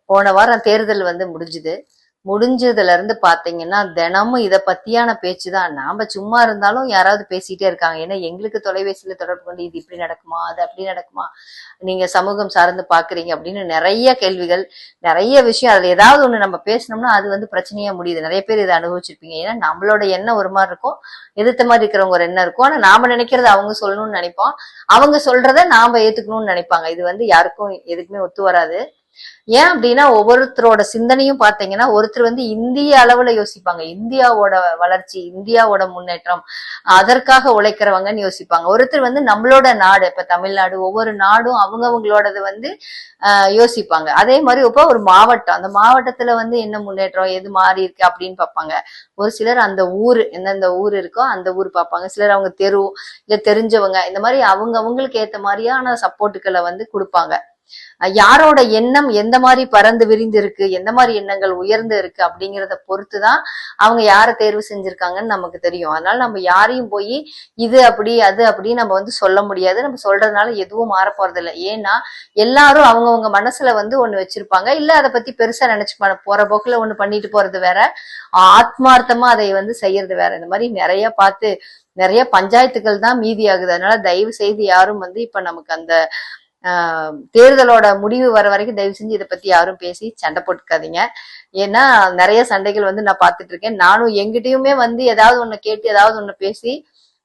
போன வாரம் தேர்தல் முடிஞ்சதுல இருந்து பாத்தீங்கன்னா தினமும் இத பத்தியான பேச்சுதான். நாம சும்மா இருந்தாலும் யாராவது பேசிட்டே இருக்காங்க. ஏன்னா எங்களுக்கு தொலைபேசியில தொடர்பு கொண்டு இது இப்படி நடக்குமா, அது அப்படி நடக்குமா, நீங்க சமூகம் சார்ந்து பாக்குறீங்க அப்படின்னு நிறைய கேள்விகள், நிறைய விஷயம். அதுல ஏதாவது ஒண்ணு நம்ம பேசணும்னா அது பிரச்சனையா முடியுது. நிறைய பேர் இதை அனுபவிச்சிருப்பீங்க. ஏன்னா நம்மளோட எண்ணம் ஒரு மாதிரி இருக்கும், எதிர்த்த மாதிரி இருக்கிறவங்க ஒரு எண்ணம் இருக்கும். ஆனா நாம நினைக்கிறத அவங்க சொல்லணும்னு நினைப்போம், அவங்க சொல்றத நாம ஏத்துக்கணும்னு நினைப்பாங்க. இது யாருக்கும் எதுக்குமே ஒத்து வராது. ஏன் அப்படின்னா ஒவ்வொருத்தரோட சிந்தனையும் பாத்தீங்கன்னா, ஒருத்தர் இந்திய அளவுல யோசிப்பாங்க, இந்தியாவோட வளர்ச்சி, இந்தியாவோட முன்னேற்றம், அதற்காக உழைக்கிறவங்கன்னு யோசிப்பாங்க. ஒருத்தர் நம்மளோட நாடு, இப்ப தமிழ்நாடு, ஒவ்வொரு நாடும் அவங்கவங்களோடது யோசிப்பாங்க. அதே மாதிரி இப்ப ஒரு மாவட்டம், அந்த மாவட்டத்துல என்ன முன்னேற்றம், எது மாறி இருக்கு அப்படின்னு பார்ப்பாங்க. ஒரு சிலர் அந்த ஊர், எந்தெந்த ஊர் இருக்கோ அந்த ஊர் பார்ப்பாங்க. சிலர் அவங்க தெரு, இல்ல தெரிஞ்சவங்க, இந்த மாதிரி அவங்களுக்கு ஏத்த மாதிரியான சப்போர்ட்டுகளை கொடுப்பாங்க. யாரோட எண்ணம் எந்த மாதிரி பறந்து விரிந்து இருக்கு, எந்த மாதிரி எண்ணங்கள் உயர்ந்து இருக்கு அப்படிங்கிறத பொறுத்துதான் அவங்க யாரை தேர்வு செஞ்சிருக்காங்கன்னு நமக்கு தெரியும். அதனால நம்ம யாரையும் போய் இது அப்படி அது அப்படி நம்ம சொல்ல முடியாது. நம்ம சொல்றதுனால எதுவும் மாற போறது இல்லை. ஏன்னா எல்லாரும் அவங்கவுங்க மனசுல ஒண்ணு வச்சிருப்பாங்க, இல்ல அதை பத்தி பெருசா நினைச்சு போற போக்குல ஒண்ணு பண்ணிட்டு போறது வேற, ஆத்மார்த்தமா அதை செய்யறது வேற. இந்த மாதிரி நிறைய பார்த்து நிறைய பஞ்சாயத்துகள் தான் மீதி ஆகுது. அதனால தயவு செய்து யாரும் இப்ப நமக்கு அந்த தேர்தலோட முடிவு வர வரைக்கும் தயவு செஞ்சு இதை பத்தி யாரும் பேசி சண்டை போட்டுக்காதீங்க. ஏன்னா நிறைய சண்டைகள் நான் பார்த்துட்டு இருக்கேன். நானும் எங்கிட்டயுமே ஏதாவது ஒண்ணு கேட்டு ஏதாவது ஒண்ணு பேசி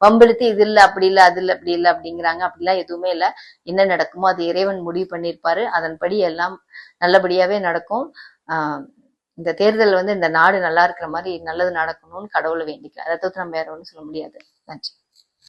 வம்பிழுத்து இது இல்ல அப்படி இல்ல அது இல்ல அப்படி இல்ல அப்படிங்கிறாங்க. அப்படிலாம் எதுவுமே இல்ல. என்ன நடக்குமோ அது இறைவன் முடிவு பண்ணியிருப்பாரு. அதன்படி எல்லாம் நல்லபடியாவே நடக்கும். இந்த தேர்தல் இந்த நாடு நல்லா இருக்கிற மாதிரி நல்லது நடக்கணும்னு கடவுளை வேண்டிக்கிறேன். அதை தவிர்த்து நம்ம வேற ஒன்றும் சொல்ல முடியாது. நன்றி.